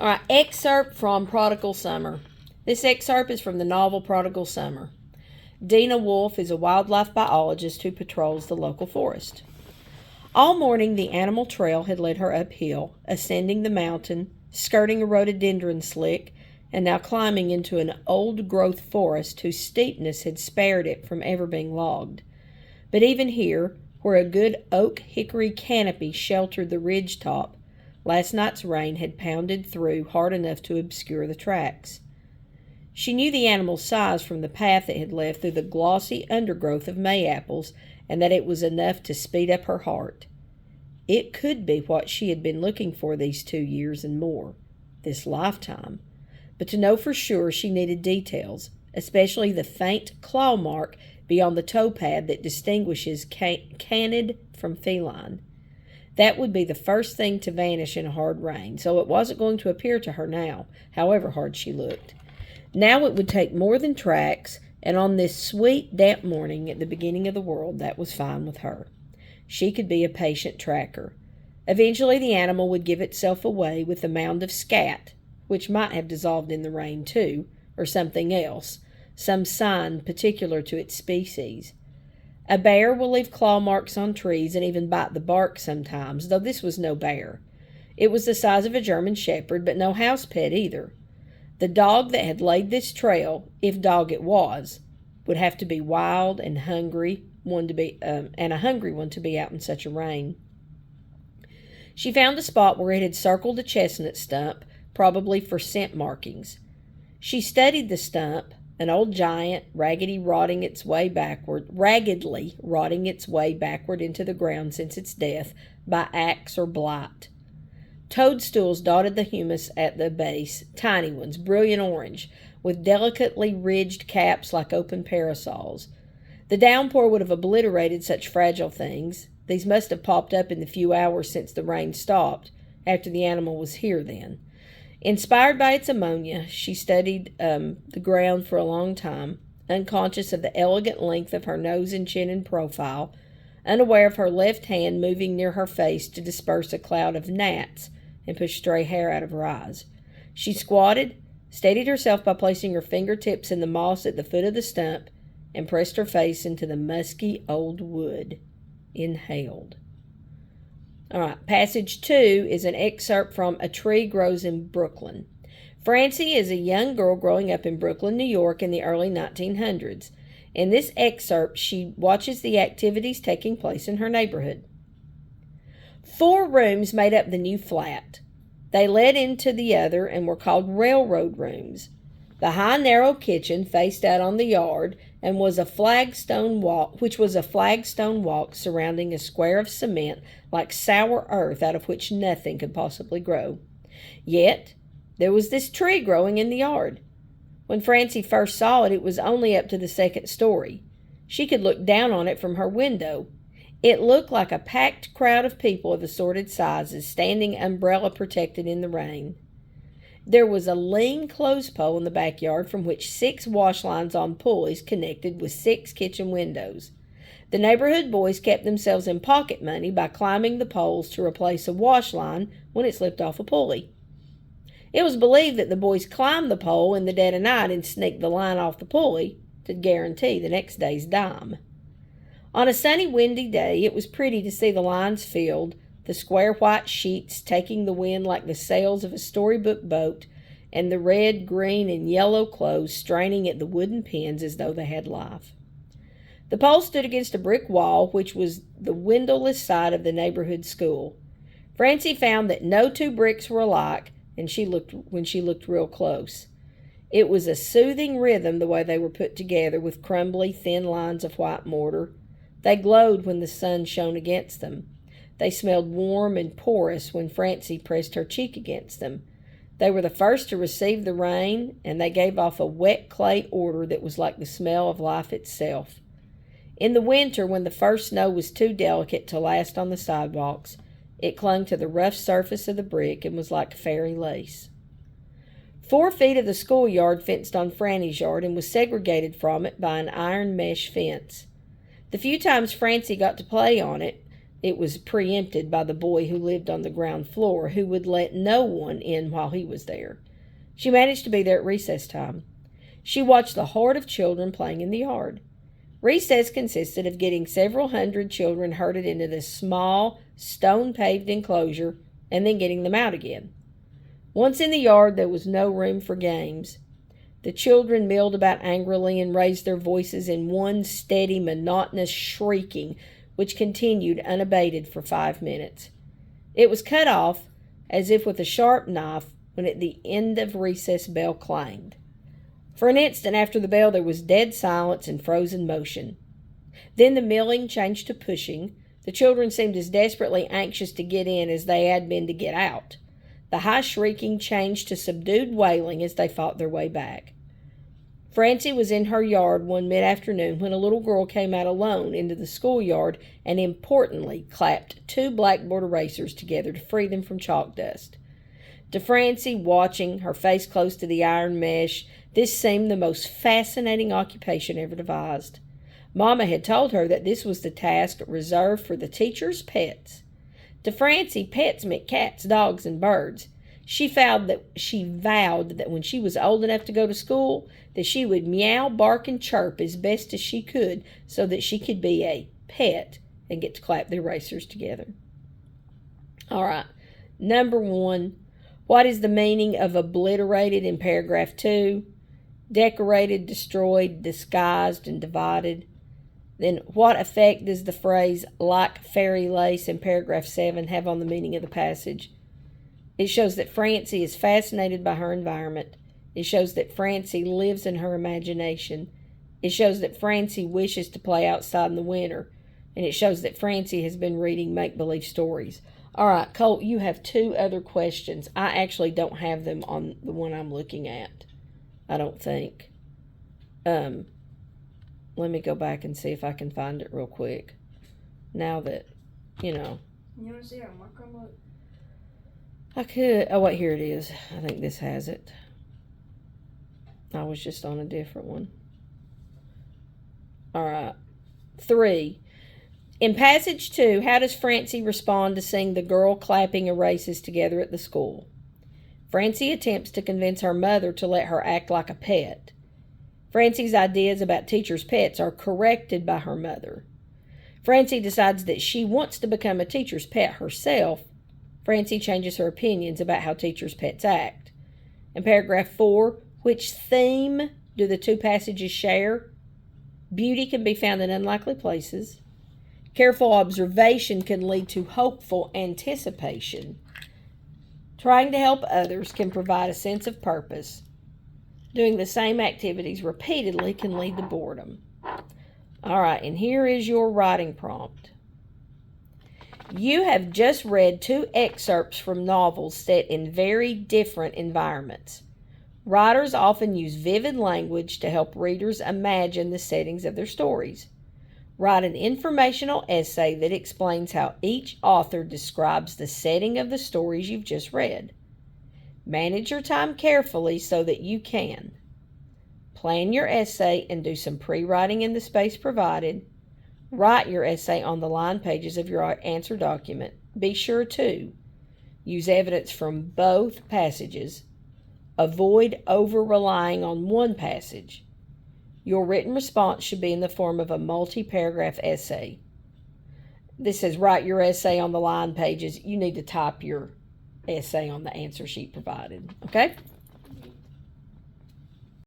All right, excerpt from Prodigal Summer. This excerpt is from the novel Prodigal Summer. Dina Wolf is a wildlife biologist who patrols the local forest. All morning the animal trail had led her uphill, ascending the mountain, skirting a rhododendron slick, and now climbing into an old-growth forest whose steepness had spared it from ever being logged. But even here, where a good oak hickory canopy sheltered the ridge top, last night's rain had pounded through hard enough to obscure the tracks. She knew the animal's size from the path it had left through the glossy undergrowth of May-apples, and that it was enough to speed up her heart. It could be what she had been looking for these 2 years and more, this lifetime. But to know for sure she needed details, especially the faint claw mark beyond the toe pad that distinguishes canid from feline. That would be the first thing to vanish in a hard rain, so it wasn't going to appear to her now, however hard she looked. Now it would take more than tracks, and on this sweet, damp morning at the beginning of the world, that was fine with her. She could be a patient tracker. Eventually the animal would give itself away with a mound of scat, which might have dissolved in the rain too, or something else, some sign particular to its species. A bear will leave claw marks on trees and even bite the bark sometimes, though this was no bear. It was the size of a German shepherd, but no house pet either. The dog that had laid this trail, if dog it was, would have to be wild and hungry, and a hungry one to be out in such a rain. She found a spot where it had circled a chestnut stump, probably for scent markings. She studied the stump, an old giant, raggedly rotting its way backward into the ground since its death by axe or blight. Toadstools dotted the humus at the base, tiny ones, brilliant orange, with delicately ridged caps like open parasols. The downpour would have obliterated such fragile things. These must have popped up in the few hours since the rain stopped, after the animal was here then. Inspired by its ammonia, she studied the ground for a long time, unconscious of the elegant length of her nose and chin in profile, unaware of her left hand moving near her face to disperse a cloud of gnats and push stray hair out of her eyes. She squatted, steadied herself by placing her fingertips in the moss at the foot of the stump, and pressed her face into the musky old wood. Inhaled. All right, passage 2 is an excerpt from A Tree Grows in Brooklyn. Francie is a young girl growing up in Brooklyn, New York in the early 1900s. In this excerpt, she watches the activities taking place in her neighborhood. 4 rooms made up the new flat. They led into the other and were called railroad rooms. The high, narrow kitchen faced out on the yard and was a flagstone walk surrounding a square of cement like sour earth out of which nothing could possibly grow. Yet there was this tree growing in the yard. When Francie first saw it, it was only up to the 2nd story. She could look down on it from her window. It looked like a packed crowd of people of assorted sizes, standing umbrella-protected in the rain. There was a lean clothes pole in the backyard from which 6 wash lines on pulleys connected with 6 kitchen windows. The neighborhood boys kept themselves in pocket money by climbing the poles to replace a wash line when it slipped off a pulley. It was believed that the boys climbed the pole in the dead of night and sneaked the line off the pulley to guarantee the next day's dime. On a sunny, windy day, it was pretty to see the lines filled, the square white sheets taking the wind like the sails of a storybook boat, and the red, green, and yellow clothes straining at the wooden pins as though they had life. The pole stood against a brick wall, which was the windowless side of the neighborhood school. Francie found that no 2 bricks were alike, and when she looked real close. It was a soothing rhythm the way they were put together with crumbly, thin lines of white mortar. They glowed when the sun shone against them. They smelled warm and porous when Francie pressed her cheek against them. They were the first to receive the rain, and they gave off a wet clay odor that was like the smell of life itself. In the winter, when the first snow was too delicate to last on the sidewalks, it clung to the rough surface of the brick and was like fairy lace. 4 feet of the schoolyard fenced on Franny's yard and was segregated from it by an iron mesh fence. The few times Francie got to play on it, It was preempted by the boy who lived on the ground floor, who would let no one in while he was there. She managed to be there at recess time. She watched the horde of children playing in the yard. Recess consisted of getting several hundred children herded into this small, stone-paved enclosure and then getting them out again. Once in the yard, there was no room for games. The children milled about angrily and raised their voices in one steady, monotonous shrieking, which continued unabated for 5 minutes. It was cut off, as if with a sharp knife, when at the end of recess bell clanged. For an instant after the bell, there was dead silence and frozen motion. Then the milling changed to pushing. The children seemed as desperately anxious to get in as they had been to get out. The high shrieking changed to subdued wailing as they fought their way back. Francie was in her yard one mid-afternoon when a little girl came out alone into the schoolyard and importantly clapped 2 blackboard erasers together to free them from chalk dust. To Francie, watching, her face close to the iron mesh, this seemed the most fascinating occupation ever devised. Mama had told her that this was the task reserved for the teacher's pets. To Francie, pets meant cats, dogs, and birds. She vowed that when she was old enough to go to school, that she would meow, bark, and chirp as best as she could so that she could be a pet and get to clap the erasers together. All right, number 1. What is the meaning of obliterated in paragraph 2? Decorated, destroyed, disguised, and divided. Then what effect does the phrase like fairy lace in paragraph 7 have on the meaning of the passage? It shows that Francie is fascinated by her environment. It shows that Francie lives in her imagination. It shows that Francie wishes to play outside in the winter. And it shows that Francie has been reading make-believe stories. All right, Colt, you have 2 other questions. I actually don't have them on the one I'm looking at. I don't think. Let me go back and see if I can find it real quick. Now that, You want to see our marker book? I could. Oh, wait, here it is. I think this has it. I was just on a different one. All right. 3. In passage 2, how does Francie respond to seeing the girl clapping erasers together at the school? Francie attempts to convince her mother to let her act like a pet. Francie's ideas about teachers' pets are corrected by her mother. Francie decides that she wants to become a teacher's pet herself. Francie changes her opinions about how teachers' pets act. In paragraph 4, which theme do the 2 passages share? Beauty can be found in unlikely places. Careful observation can lead to hopeful anticipation. Trying to help others can provide a sense of purpose. Doing the same activities repeatedly can lead to boredom. All right, and here is your writing prompt. You have just read 2 excerpts from novels set in very different environments. Writers often use vivid language to help readers imagine the settings of their stories. Write an informational essay that explains how each author describes the setting of the stories you've just read. Manage your time carefully so that you can. Plan your essay and do some pre-writing in the space provided. Write your essay on the line pages of your answer document. Be sure to use evidence from both passages. Avoid over-relying on one passage. Your written response should be in the form of a multi-paragraph essay. This says write your essay on the line pages. You need to type your essay on the answer sheet provided. Okay?